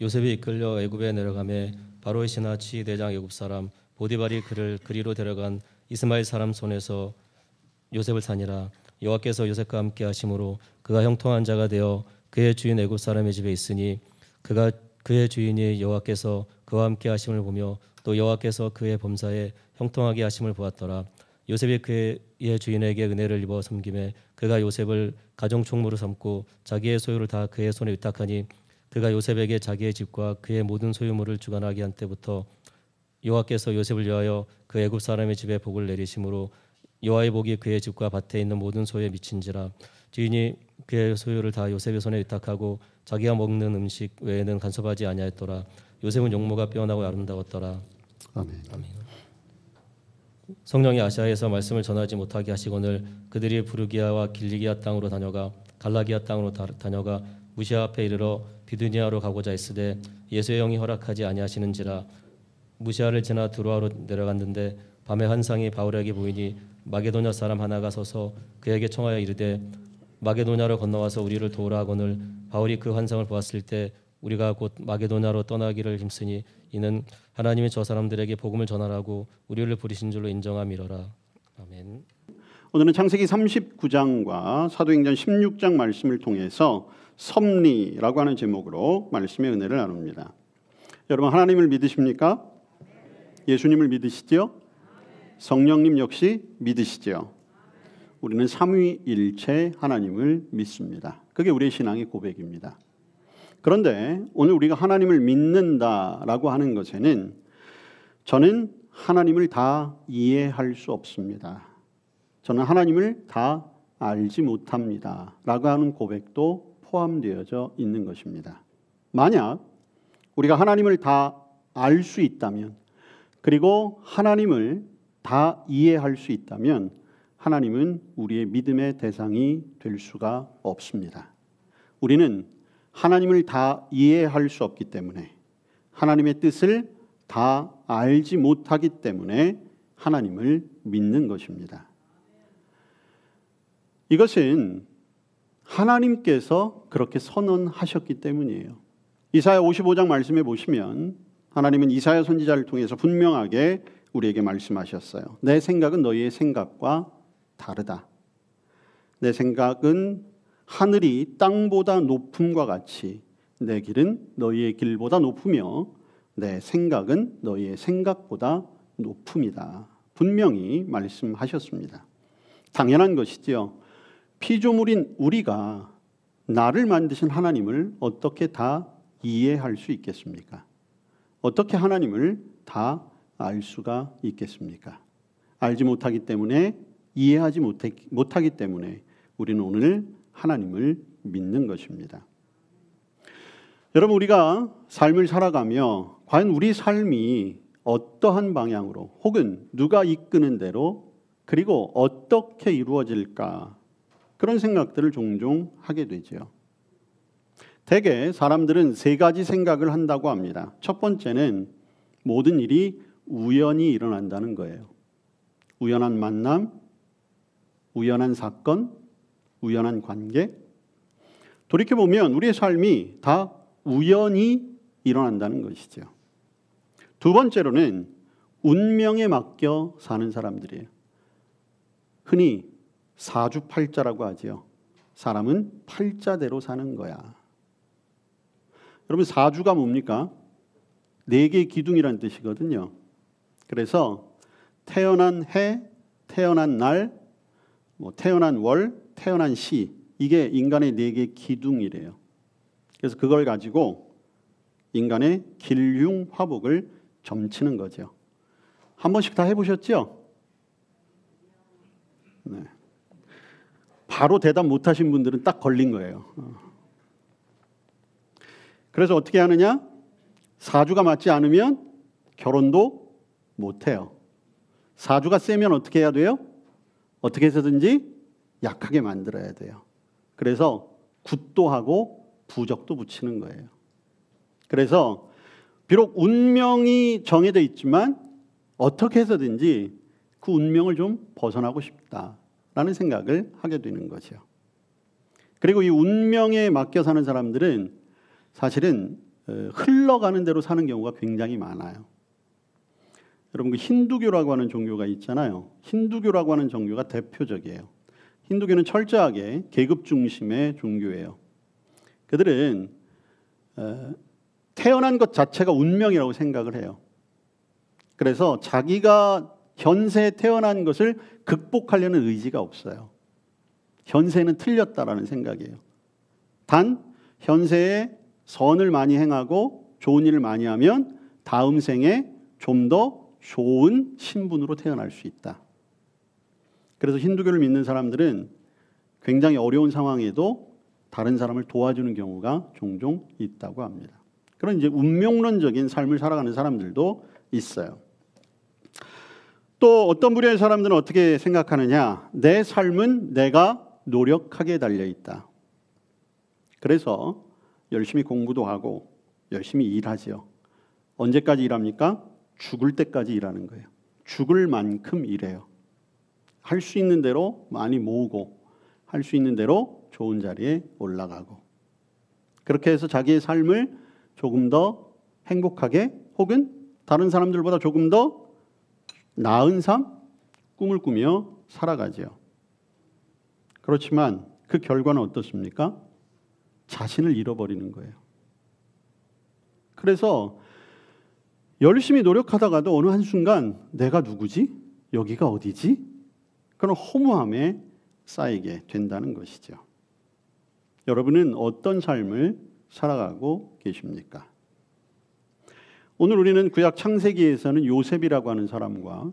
요셉이 이끌려 애굽에 내려가매 바로의 신하 치대장 애굽 사람 보디발이 그를 그리로 데려간 이스마엘 사람 손에서 요셉을 산이라. 여호와께서 요셉과 함께 하심으로 그가 형통한 자가 되어 그의 주인 애굽 사람의 집에 있으니 그의 주인이 여호와께서 그와 함께 하심을 보며 또 여호와께서 그의 범사에 형통하게 하심을 보았더라. 요셉이 그의 주인에게 은혜를 입어 섬김에 그가 요셉을 가정 총무로 삼고 자기의 소유를 다 그의 손에 위탁하니 그가 요셉에게 자기의 집과 그의 모든 소유물을 주관하게 한 때부터 여호와께서 요셉을 위하여 그 애굽 사람의 집에 복을 내리심으로 여호와의 복이 그의 집과 밭에 있는 모든 소유에 미친지라. 주인이 그의 소유를 다 요셉의 손에 위탁하고 자기가 먹는 음식 외에는 간섭하지 아니하였더라. 요셉은 용모가 빼어나고 아름다웠더라. 아멘. 아멘. 성령이 아시아에서 말씀을 전하지 못하게 하시거늘 그들이 부르기아와 길리기아 땅으로 다녀가 갈라기아 땅으로 다녀가 무시아 앞에 이르러 비두니아로 가고자 했으되 예수의 영이 허락하지 아니하시는지라. 무시아를 지나 드로아로 내려갔는데 밤에 환상이 바울에게 보이니 마게도냐 사람 하나가 서서 그에게 청하여 이르되 마게도냐로 건너와서 우리를 도우라 하거늘 바울이 그 환상을 보았을 때 우리가 곧 마게도냐로 떠나기를 힘쓰니 이는 하나님이 저 사람들에게 복음을 전하라고 우리를 부르신 줄로 인정함이로라. 아멘. 오늘은 창세기 39장과 사도행전 16장 말씀을 통해서 섭리라고 하는 제목으로 말씀의 은혜를 나눕니다. 여러분 하나님을 믿으십니까? 예수님을 믿으시죠? 성령님 역시 믿으시죠? 우리는 삼위일체 하나님을 믿습니다. 그게 우리의 신앙의 고백입니다. 그런데 오늘 우리가 하나님을 믿는다라고 하는 것에는 저는 하나님을 다 이해할 수 없습니다. 저는 하나님을 다 알지 못합니다. 라고 하는 고백도 포함되어져 있는 것입니다. 만약 우리가 하나님을 다 알 수 있다면 그리고 하나님을 다 이해할 수 있다면 하나님은 우리의 믿음의 대상이 될 수가 없습니다. 우리는 하나님을 다 이해할 수 없기 때문에 하나님의 뜻을 다 알지 못하기 때문에 하나님을 믿는 것입니다. 이것은 하나님께서 그렇게 선언하셨기 때문이에요. 이사야 55장 말씀에 보시면 하나님은 이사야 선지자를 통해서 분명하게 우리에게 말씀하셨어요. 내 생각은 너희의 생각과 다르다. 내 생각은 하늘이 땅보다 높음과 같이 내 길은 너희의 길보다 높으며 내 생각은 너희의 생각보다 높음이다. 분명히 말씀하셨습니다. 당연한 것이지요. 피조물인 우리가 나를 만드신 하나님을 어떻게 다 이해할 수 있겠습니까? 어떻게 하나님을 다 알 수가 있겠습니까? 알지 못하기 때문에 이해하지 못하기 때문에 우리는 오늘 하나님을 믿는 것입니다. 여러분 우리가 삶을 살아가며 과연 우리 삶이 어떠한 방향으로 혹은 누가 이끄는 대로 그리고 어떻게 이루어질까 그런 생각들을 종종 하게 되죠. 대개 사람들은 세 가지 생각을 한다고 합니다. 첫 번째는 모든 일이 우연히 일어난다는 거예요. 우연한 만남, 우연한 사건, 우연한 관계. 돌이켜보면 우리의 삶이 다 우연히 일어난다는 것이죠. 두 번째로는 운명에 맡겨 사는 사람들이에요. 흔히 사주팔자라고 하죠. 사람은 팔자대로 사는 거야. 여러분 사주가 뭡니까? 네 개의 기둥이라는 뜻이거든요. 그래서 태어난 해, 태어난 날, 태어난 월, 태어난 시 이게 인간의 네 개의 기둥이래요. 그래서 그걸 가지고 인간의 길흉화복을 점치는 거죠. 한 번씩 다 해보셨죠? 네. 바로 대답 못하신 분들은 딱 걸린 거예요. 그래서 어떻게 하느냐? 사주가 맞지 않으면 결혼도 못해요. 사주가 세면 어떻게 해야 돼요? 어떻게 해서든지 약하게 만들어야 돼요. 그래서 굿도 하고 부적도 붙이는 거예요. 그래서 비록 운명이 정해져 있지만 어떻게 해서든지 그 운명을 좀 벗어나고 싶다라는 생각을 하게 되는 거죠. 그리고 이 운명에 맡겨 사는 사람들은 사실은 흘러가는 대로 사는 경우가 굉장히 많아요. 여러분 그 힌두교라고 하는 종교가 있잖아요. 힌두교라고 하는 종교가 대표적이에요. 힌두교는 철저하게 계급 중심의 종교예요. 그들은 태어난 것 자체가 운명이라고 생각을 해요. 그래서 자기가 현세에 태어난 것을 극복하려는 의지가 없어요. 현세는 틀렸다라는 생각이에요. 단 현세에 선을 많이 행하고 좋은 일을 많이 하면 다음 생에 좀 더 좋은 신분으로 태어날 수 있다. 그래서 힌두교를 믿는 사람들은 굉장히 어려운 상황에도 다른 사람을 도와주는 경우가 종종 있다고 합니다. 그런 이제 운명론적인 삶을 살아가는 사람들도 있어요. 또 어떤 분야의 사람들은 어떻게 생각하느냐? 내 삶은 내가 노력하기에 달려 있다. 그래서 열심히 공부도 하고 열심히 일하지요. 언제까지 일합니까? 죽을 때까지 일하는 거예요. 죽을 만큼 일해요. 할 수 있는 대로 많이 모으고 할 수 있는 대로 좋은 자리에 올라가고 그렇게 해서 자기의 삶을 조금 더 행복하게 혹은 다른 사람들보다 조금 더 나은 삶, 꿈을 꾸며 살아가지요. 그렇지만 그 결과는 어떻습니까? 자신을 잃어버리는 거예요. 그래서 열심히 노력하다가도 어느 한순간 내가 누구지? 여기가 어디지? 그런 허무함에 쌓이게 된다는 것이죠. 여러분은 어떤 삶을 살아가고 계십니까? 오늘 우리는 구약 창세기에서는 요셉이라고 하는 사람과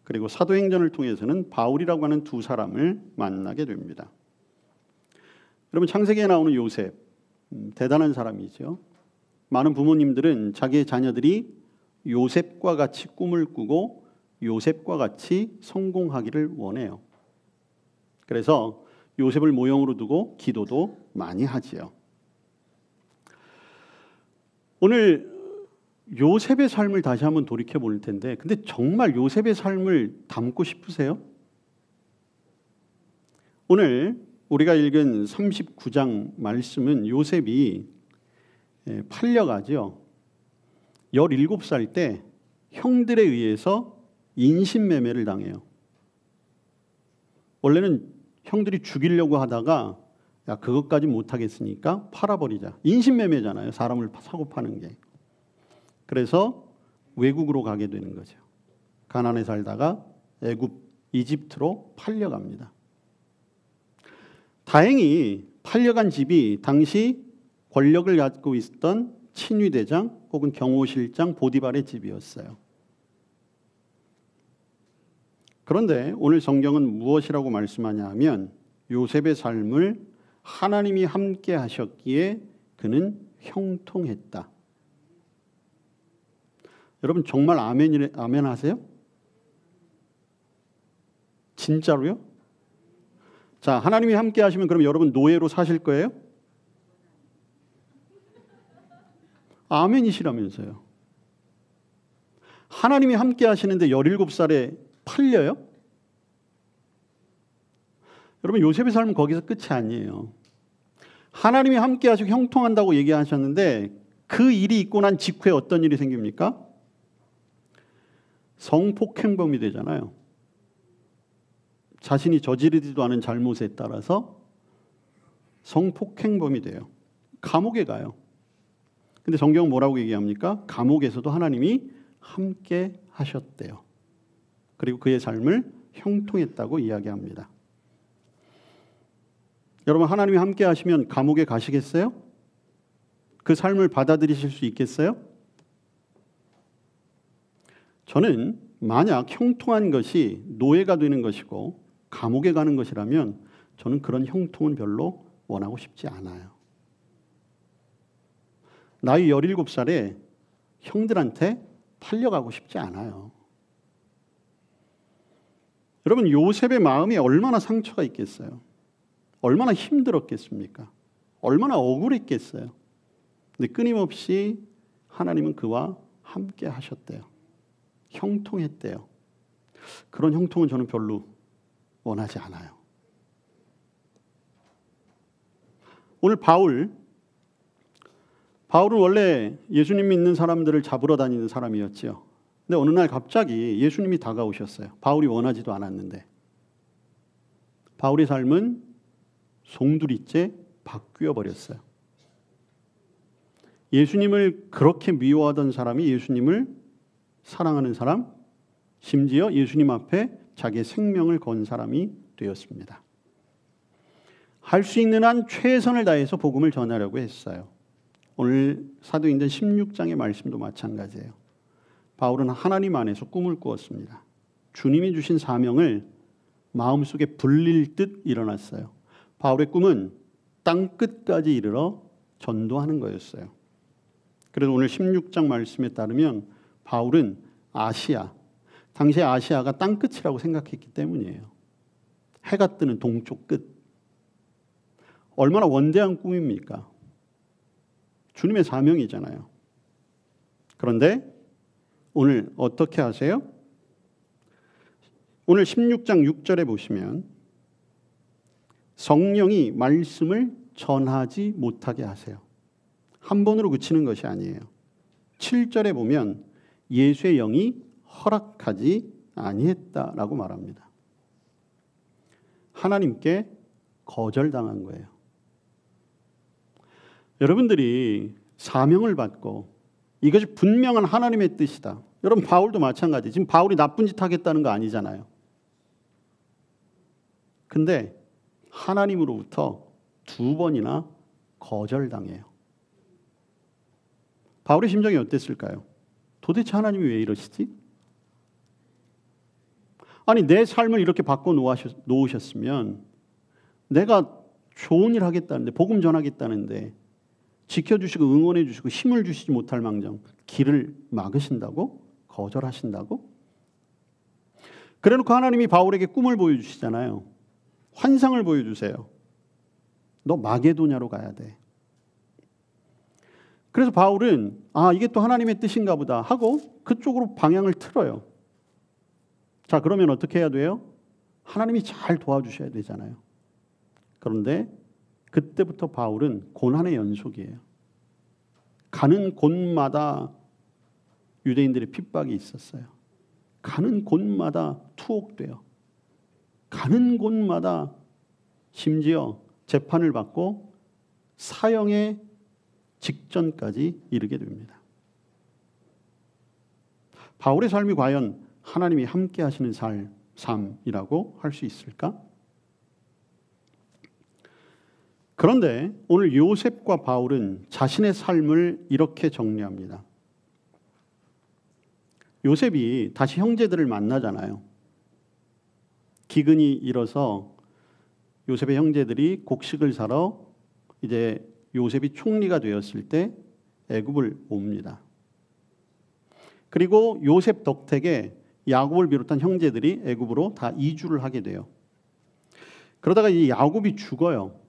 그리고 사도행전을 통해서는 바울이라고 하는 두 사람을 만나게 됩니다. 여러분 창세기에 나오는 요셉 대단한 사람이죠. 많은 부모님들은 자기의 자녀들이 요셉과 같이 꿈을 꾸고 요셉과 같이 성공하기를 원해요. 그래서 요셉을 모형으로 두고 기도도 많이 하지요. 오늘 요셉의 삶을 다시 한번 돌이켜 볼 텐데 근데 정말 요셉의 삶을 담고 싶으세요? 오늘 우리가 읽은 39장 말씀은 요셉이 팔려가죠. 17살 때 형들에 의해서 인신매매를 당해요. 원래는 형들이 죽이려고 하다가 야 그것까지 못하겠으니까 팔아버리자. 인신매매잖아요. 사람을 사고 파는 게. 그래서 외국으로 가게 되는 거죠. 가나안에 살다가 애굽, 이집트로 팔려갑니다. 다행히 팔려간 집이 당시 권력을 갖고 있었던 친위대장 혹은 경호실장 보디발의 집이었어요. 그런데 오늘 성경은 무엇이라고 말씀하냐 하면 요셉의 삶을 하나님이 함께 하셨기에 그는 형통했다. 여러분 정말 아멘 하세요? 진짜로요? 자, 하나님이 함께 하시면 그럼 여러분 노예로 사실 거예요? 아멘이시라면서요. 하나님이 함께 하시는데 17살에 팔려요? 여러분 요셉의 삶은 거기서 끝이 아니에요. 하나님이 함께 하시고 형통한다고 얘기하셨는데 그 일이 있고 난 직후에 어떤 일이 생깁니까? 성폭행범이 되잖아요. 자신이 저지르지도 않은 잘못에 따라서 성폭행범이 돼요. 감옥에 가요. 근데 성경은 뭐라고 얘기합니까? 감옥에서도 하나님이 함께 하셨대요. 그리고 그의 삶을 형통했다고 이야기합니다. 여러분 하나님이 함께 하시면 감옥에 가시겠어요? 그 삶을 받아들이실 수 있겠어요? 저는 만약 형통한 것이 노예가 되는 것이고 감옥에 가는 것이라면 저는 그런 형통은 별로 원하고 싶지 않아요. 나이 17살에 형들한테 팔려가고 싶지 않아요. 여러분 요셉의 마음이 얼마나 상처가 있겠어요? 얼마나 힘들었겠습니까? 얼마나 억울했겠어요? 근데 끊임없이 하나님은 그와 함께 하셨대요. 형통했대요. 그런 형통은 저는 별로 원하지 않아요. 오늘 바울 바울은 원래 예수님 믿는 사람들을 잡으러 다니는 사람이었지요. 근데 어느 날 갑자기 예수님이 다가오셨어요. 바울이 원하지도 않았는데. 바울의 삶은 송두리째 바뀌어 버렸어요. 예수님을 그렇게 미워하던 사람이 예수님을 사랑하는 사람, 심지어 예수님 앞에 자기의 생명을 건 사람이 되었습니다. 할 수 있는 한 최선을 다해서 복음을 전하려고 했어요. 오늘 사도행전 16장의 말씀도 마찬가지예요. 바울은 하나님 안에서 꿈을 꾸었습니다. 주님이 주신 사명을 마음속에 불릴 듯 일어났어요. 바울의 꿈은 땅끝까지 이르러 전도하는 거였어요. 그래서 오늘 16장 말씀에 따르면 바울은 아시아, 당시에 아시아가 땅끝이라고 생각했기 때문이에요. 해가 뜨는 동쪽 끝. 얼마나 원대한 꿈입니까? 주님의 사명이잖아요. 그런데 오늘 어떻게 하세요? 오늘 16장 6절에 보시면 성령이 말씀을 전하지 못하게 하세요. 한 번으로 그치는 것이 아니에요. 7절에 보면 예수의 영이 허락하지 아니했다라고 말합니다. 하나님께 거절당한 거예요. 여러분들이 사명을 받고 이것이 분명한 하나님의 뜻이다. 여러분 바울도 마찬가지. 지금 바울이 나쁜 짓 하겠다는 거 아니잖아요. 근데 하나님으로부터 2번이나 거절당해요. 바울의 심정이 어땠을까요? 도대체 하나님이 왜 이러시지? 아니 내 삶을 이렇게 바꿔 놓으셨으면 내가 좋은 일 하겠다는데 복음 전하겠다는데 지켜주시고 응원해 주시고 힘을 주시지 못할 망정 길을 막으신다고? 거절하신다고? 그래놓고 하나님이 바울에게 꿈을 보여주시잖아요. 환상을 보여주세요. 너 마게도냐로 가야 돼. 그래서 바울은 이게 또 하나님의 뜻인가 보다 하고 그쪽으로 방향을 틀어요. 자, 그러면 어떻게 해야 돼요? 하나님이 잘 도와주셔야 되잖아요. 그런데 그때부터 바울은 고난의 연속이에요. 가는 곳마다 유대인들의 핍박이 있었어요. 가는 곳마다 투옥돼요. 가는 곳마다 심지어 재판을 받고 사형의 직전까지 이르게 됩니다. 바울의 삶이 과연 하나님이 함께 하시는 삶이라고 할 수 있을까? 그런데 오늘 요셉과 바울은 자신의 삶을 이렇게 정리합니다. 요셉이 다시 형제들을 만나잖아요. 기근이 일어서 요셉의 형제들이 곡식을 사러 이제 요셉이 총리가 되었을 때 애굽을 옵니다. 그리고 요셉 덕택에 야곱을 비롯한 형제들이 애굽으로 다 이주를 하게 돼요. 그러다가 이 야곱이 죽어요.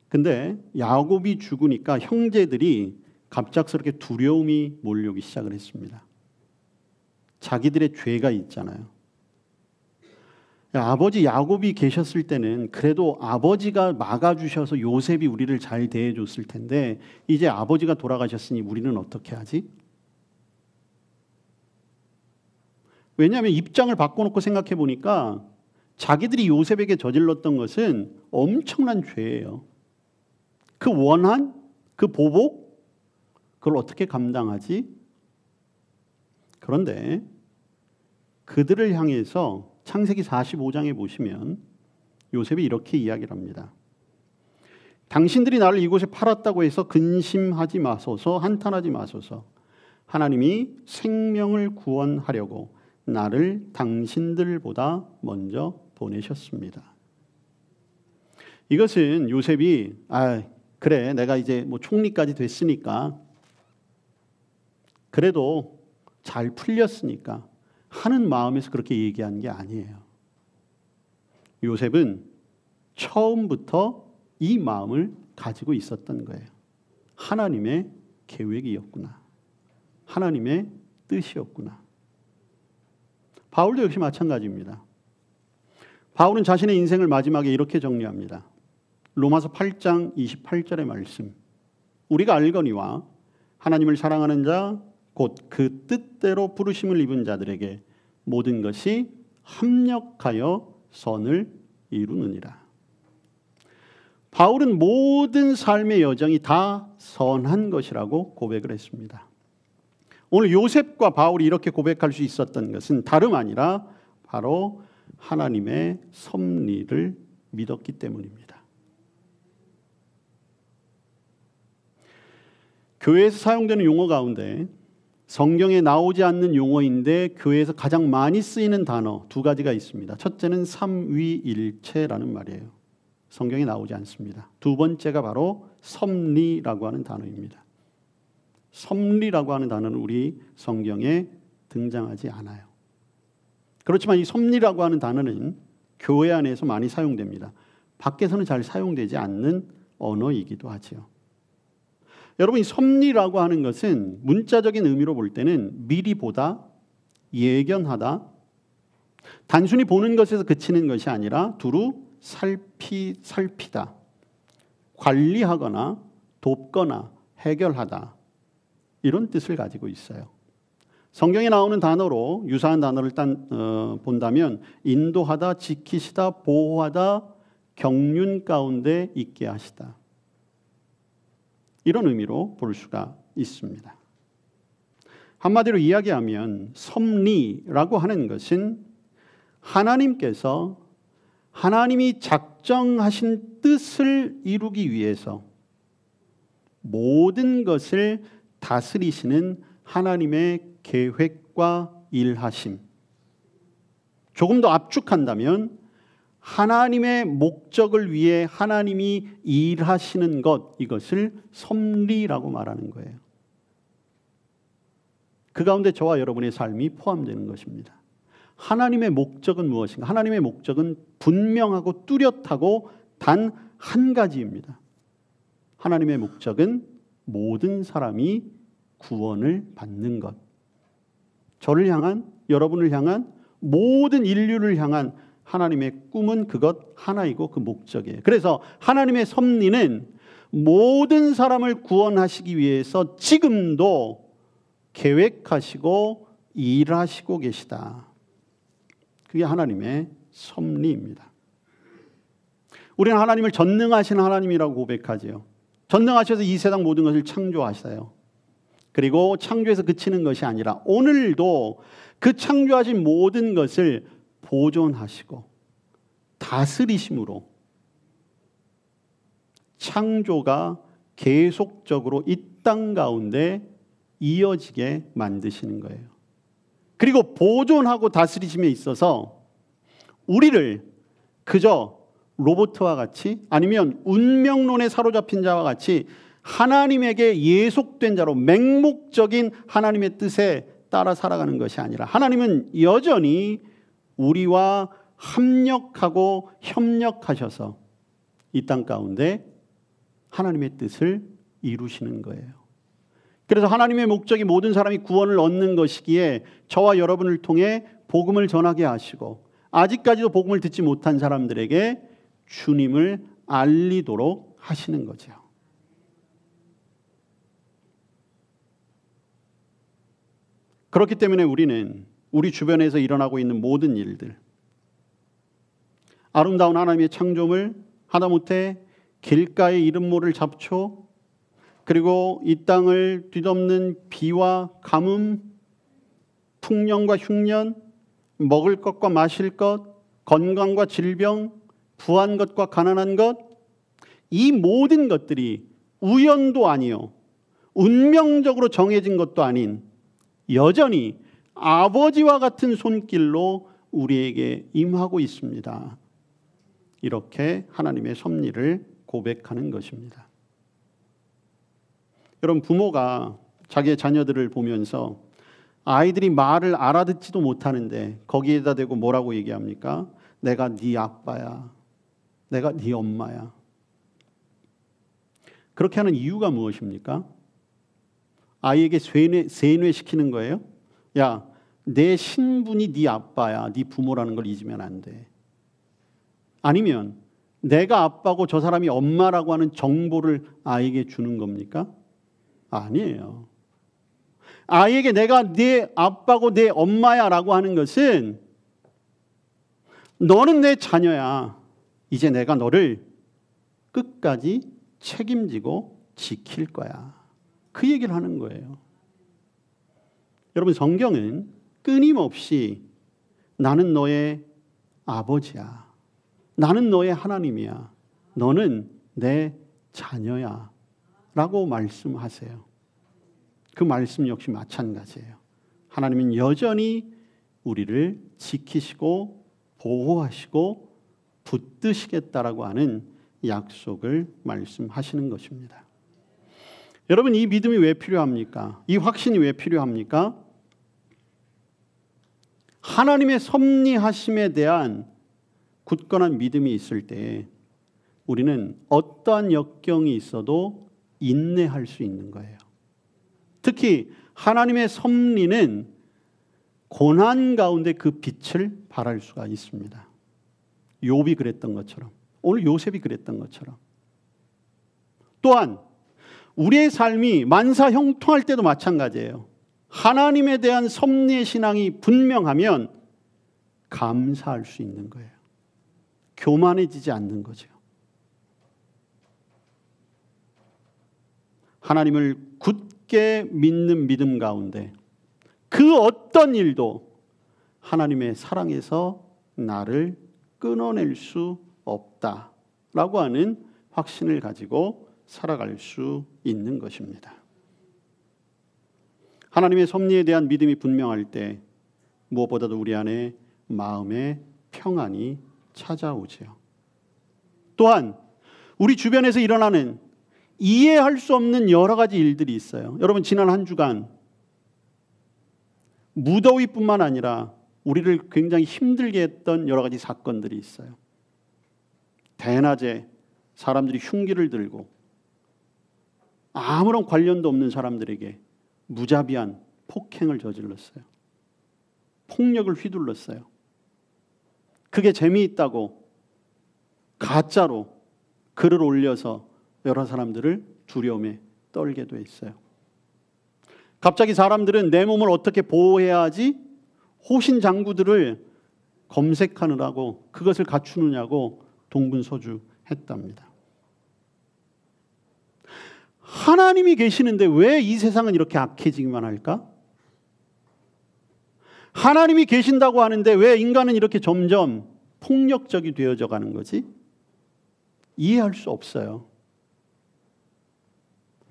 근데 야곱이 죽으니까 형제들이 갑작스럽게 두려움이 몰려오기 시작을 했습니다. 자기들의 죄가 있잖아요. 아버지 야곱이 계셨을 때는 그래도 아버지가 막아주셔서 요셉이 우리를 잘 대해줬을 텐데 이제 아버지가 돌아가셨으니 우리는 어떻게 하지? 왜냐하면 입장을 바꿔놓고 생각해 보니까 자기들이 요셉에게 저질렀던 것은 엄청난 죄예요. 그 원한, 그 보복, 그걸 어떻게 감당하지? 그런데 그들을 향해서 창세기 45장에 보시면 요셉이 이렇게 이야기를 합니다. 당신들이 나를 이곳에 팔았다고 해서 근심하지 마소서, 한탄하지 마소서. 하나님이 생명을 구원하려고 나를 당신들보다 먼저 보내셨습니다. 이것은 요셉이 그래 내가 이제 뭐 총리까지 됐으니까 그래도 잘 풀렸으니까 하는 마음에서 그렇게 얘기한 게 아니에요. 요셉은 처음부터 이 마음을 가지고 있었던 거예요. 하나님의 계획이었구나. 하나님의 뜻이었구나. 바울도 역시 마찬가지입니다. 바울은 자신의 인생을 마지막에 이렇게 정리합니다. 로마서 8장 28절의 말씀. 우리가 알거니와 하나님을 사랑하는 자 곧 그 뜻대로 부르심을 입은 자들에게 모든 것이 합력하여 선을 이루느니라. 바울은 모든 삶의 여정이 다 선한 것이라고 고백을 했습니다. 오늘 요셉과 바울이 이렇게 고백할 수 있었던 것은 다름 아니라 바로 하나님의 섭리를 믿었기 때문입니다. 교회에서 사용되는 용어 가운데 성경에 나오지 않는 용어인데 교회에서 가장 많이 쓰이는 단어 두 가지가 있습니다. 첫째는 삼위일체라는 말이에요. 성경에 나오지 않습니다. 두 번째가 바로 섭리라고 하는 단어입니다. 섭리라고 하는 단어는 우리 성경에 등장하지 않아요. 그렇지만 이 섭리라고 하는 단어는 교회 안에서 많이 사용됩니다. 밖에서는 잘 사용되지 않는 언어이기도 하지요. 여러분, 이 섭리라고 하는 것은 문자적인 의미로 볼 때는 미리 보다, 예견하다, 단순히 보는 것에서 그치는 것이 아니라 두루 살피다, 관리하거나 돕거나 해결하다, 이런 뜻을 가지고 있어요. 성경에 나오는 단어로 유사한 단어를 본다면 인도하다, 지키시다, 보호하다, 경륜 가운데 있게 하시다, 이런 의미로 볼 수가 있습니다. 한마디로 이야기하면 섭리라고 하는 것은 하나님께서 하나님이 작정하신 뜻을 이루기 위해서 모든 것을 다스리시는 하나님의 계획과 일하심. 조금 더 압축한다면 하나님의 목적을 위해 하나님이 일하시는 것, 이것을 섭리라고 말하는 거예요. 그 가운데 저와 여러분의 삶이 포함되는 것입니다. 하나님의 목적은 무엇인가? 하나님의 목적은 분명하고 뚜렷하고 단 한 가지입니다. 하나님의 목적은 모든 사람이 구원을 받는 것. 저를 향한, 여러분을 향한, 모든 인류를 향한 하나님의 꿈은 그것 하나이고 그 목적이에요. 그래서 하나님의 섭리는 모든 사람을 구원하시기 위해서 지금도 계획하시고 일하시고 계시다. 그게 하나님의 섭리입니다. 우리는 하나님을 전능하신 하나님이라고 고백하지요. 전능하셔서 이 세상 모든 것을 창조하셔요. 그리고 창조에서 그치는 것이 아니라 오늘도 그 창조하신 모든 것을 보존하시고 다스리심으로 창조가 계속적으로 이 땅 가운데 이어지게 만드시는 거예요. 그리고 보존하고 다스리심에 있어서 우리를 그저 로봇과 같이 아니면 운명론에 사로잡힌 자와 같이 하나님에게 예속된 자로 맹목적인 하나님의 뜻에 따라 살아가는 것이 아니라 하나님은 여전히 우리와 합력하고 협력하셔서 이 땅 가운데 하나님의 뜻을 이루시는 거예요. 그래서 하나님의 목적이 모든 사람이 구원을 얻는 것이기에 저와 여러분을 통해 복음을 전하게 하시고 아직까지도 복음을 듣지 못한 사람들에게 주님을 알리도록 하시는 거죠. 그렇기 때문에 우리는 우리 주변에서 일어나고 있는 모든 일들, 아름다운 하나님의 창조물, 하다못해 길가의 이름 모를 잡초, 그리고 이 땅을 뒤덮는 비와 가뭄, 풍년과 흉년, 먹을 것과 마실 것, 건강과 질병, 부한 것과 가난한 것, 이 모든 것들이 우연도 아니요 운명적으로 정해진 것도 아닌 여전히 아버지와 같은 손길로 우리에게 임하고 있습니다. 이렇게 하나님의 섭리를 고백하는 것입니다. 여러분, 부모가 자기의 자녀들을 보면서 아이들이 말을 알아듣지도 못하는데 거기에다 대고 뭐라고 얘기합니까? 내가 네 아빠야. 내가 네 엄마야. 그렇게 하는 이유가 무엇입니까? 아이에게 세뇌시키는 거예요. 야, 내 신분이 네 아빠야, 네 부모라는 걸 잊으면 안 돼. 아니면 내가 아빠고 저 사람이 엄마라고 하는 정보를 아이에게 주는 겁니까? 아니에요. 아이에게 내가 네 아빠고 네 엄마야 라고 하는 것은 너는 내 자녀야. 이제 내가 너를 끝까지 책임지고 지킬 거야. 그 얘기를 하는 거예요. 여러분, 성경은 끊임없이 나는 너의 아버지야. 나는 너의 하나님이야. 너는 내 자녀야. 라고 말씀하세요. 그 말씀 역시 마찬가지예요. 하나님은 여전히 우리를 지키시고 보호하시고 붙드시겠다라고 하는 약속을 말씀하시는 것입니다. 여러분, 이 믿음이 왜 필요합니까? 이 확신이 왜 필요합니까? 하나님의 섭리하심에 대한 굳건한 믿음이 있을 때 우리는 어떠한 역경이 있어도 인내할 수 있는 거예요. 특히 하나님의 섭리는 고난 가운데 그 빛을 발할 수가 있습니다. 욥이 그랬던 것처럼, 오늘 요셉이 그랬던 것처럼. 또한 우리의 삶이 만사 형통할 때도 마찬가지예요. 하나님에 대한 섭리의 신앙이 분명하면 감사할 수 있는 거예요. 교만해지지 않는 거죠. 하나님을 굳게 믿는 믿음 가운데 그 어떤 일도 하나님의 사랑에서 나를 끊어낼 수 없다라고 하는 확신을 가지고 살아갈 수 있는 것입니다. 하나님의 섭리에 대한 믿음이 분명할 때 무엇보다도 우리 안에 마음의 평안이 찾아오지요. 또한 우리 주변에서 일어나는 이해할 수 없는 여러 가지 일들이 있어요. 여러분, 지난 한 주간 무더위뿐만 아니라 우리를 굉장히 힘들게 했던 여러 가지 사건들이 있어요. 대낮에 사람들이 흉기를 들고 아무런 관련도 없는 사람들에게 무자비한 폭행을 저질렀어요. 폭력을 휘둘렀어요. 그게 재미있다고 가짜로 글을 올려서 여러 사람들을 두려움에 떨게도 했어요. 갑자기 사람들은 내 몸을 어떻게 보호해야 하지? 호신장구들을 검색하느라고 그것을 갖추느냐고 동분서주했답니다. 하나님이 계시는데 왜 이 세상은 이렇게 악해지기만 할까? 하나님이 계신다고 하는데 왜 인간은 이렇게 점점 폭력적이 되어져 가는 거지? 이해할 수 없어요.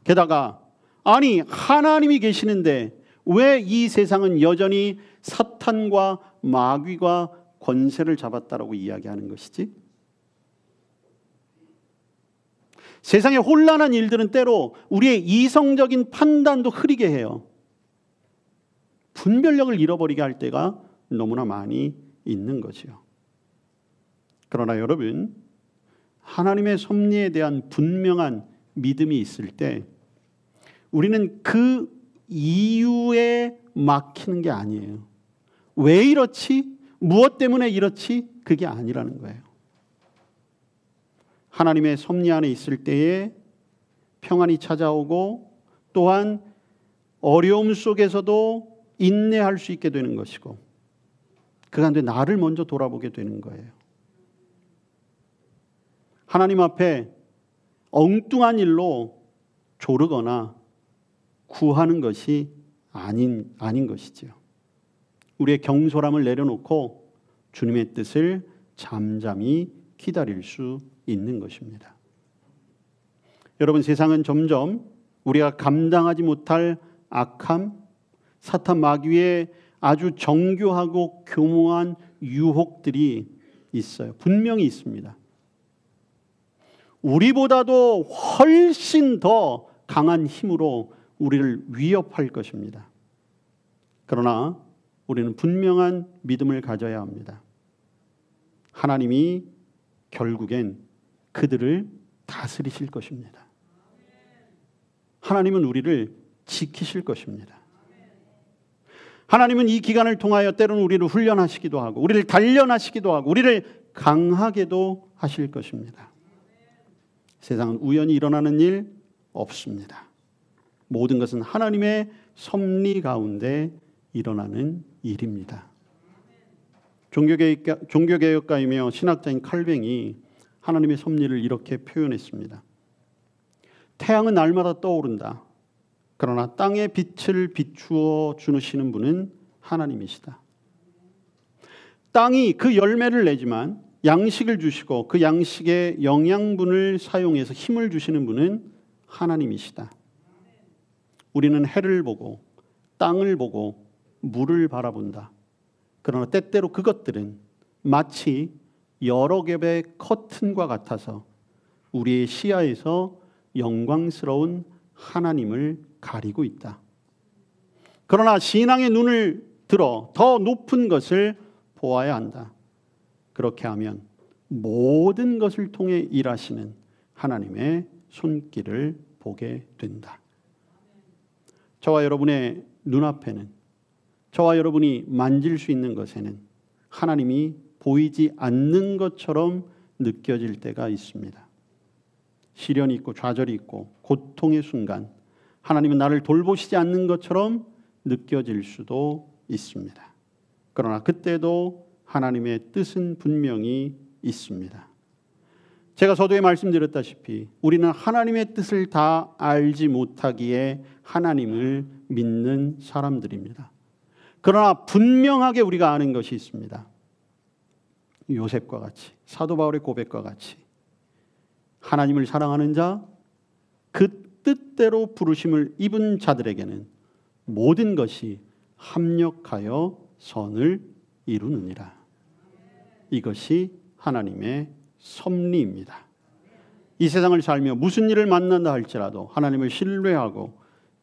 게다가 아니, 하나님이 계시는데 왜 이 세상은 여전히 사탄과 마귀가 권세를 잡았다라고 이야기하는 것이지? 세상의 혼란한 일들은 때로 우리의 이성적인 판단도 흐리게 해요. 분별력을 잃어버리게 할 때가 너무나 많이 있는 거지요. 그러나 여러분, 하나님의 섭리에 대한 분명한 믿음이 있을 때 우리는 그 이유에 막히는 게 아니에요. 왜 이렇지? 무엇 때문에 이렇지? 그게 아니라는 거예요. 하나님의 섭리 안에 있을 때에 평안이 찾아오고 또한 어려움 속에서도 인내할 수 있게 되는 것이고 그 가운데 나를 먼저 돌아보게 되는 거예요. 하나님 앞에 엉뚱한 일로 조르거나 구하는 것이 아닌 것이지요. 우리의 경솔함을 내려놓고 주님의 뜻을 잠잠히 기다릴 수 있는 것입니다. 여러분, 세상은 점점 우리가 감당하지 못할 악함, 사탄 마귀의 아주 정교하고 교묘한 유혹들이 있어요. 분명히 있습니다. 우리보다도 훨씬 더 강한 힘으로 우리를 위협할 것입니다. 그러나 우리는 분명한 믿음을 가져야 합니다. 하나님이 결국엔 그들을 다스리실 것입니다. 하나님은 우리를 지키실 것입니다. 하나님은 이 기간을 통하여 때로는 우리를 훈련하시기도 하고 우리를 단련하시기도 하고 우리를 강하게도 하실 것입니다. 세상은 우연히 일어나는 일 없습니다. 모든 것은 하나님의 섭리 가운데 일어나는 일입니다. 종교개혁가이며 신학자인 칼뱅이 하나님의 섭리를 이렇게 표현했습니다. 태양은 날마다 떠오른다. 그러나 땅의 빛을 비추어 주시는 분은 하나님이시다. 땅이 그 열매를 내지만 양식을 주시고 그 양식의 영양분을 사용해서 힘을 주시는 분은 하나님이시다. 우리는 해를 보고 땅을 보고 물을 바라본다. 그러나 때때로 그것들은 마치 여러 겹의 커튼과 같아서 우리의 시야에서 영광스러운 하나님을 가리고 있다. 그러나 신앙의 눈을 들어 더 높은 것을 보아야 한다. 그렇게 하면 모든 것을 통해 일하시는 하나님의 손길을 보게 된다. 저와 여러분의 눈앞에는, 저와 여러분이 만질 수 있는 것에는 하나님이 보이지 않는 것처럼 느껴질 때가 있습니다. 시련이 있고 좌절이 있고 고통의 순간 하나님은 나를 돌보시지 않는 것처럼 느껴질 수도 있습니다. 그러나 그때도 하나님의 뜻은 분명히 있습니다. 제가 서두에 말씀드렸다시피 우리는 하나님의 뜻을 다 알지 못하기에 하나님을 믿는 사람들입니다. 그러나 분명하게 우리가 아는 것이 있습니다. 요셉과 같이, 사도 바울의 고백과 같이 하나님을 사랑하는 자, 그 뜻대로 부르심을 입은 자들에게는 모든 것이 합력하여 선을 이루느니라. 이것이 하나님의 섭리입니다. 이 세상을 살며 무슨 일을 만난다 할지라도 하나님을 신뢰하고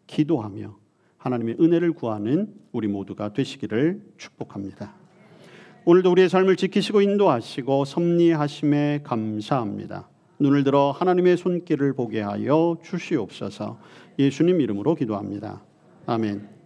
기도하며 하나님의 은혜를 구하는 우리 모두가 되시기를 축복합니다. 오늘도 우리의 삶을 지키시고 인도하시고 섭리하심에 감사합니다. 눈을 들어 하나님의 손길을 보게 하여 주시옵소서. 예수님 이름으로 기도합니다. 아멘.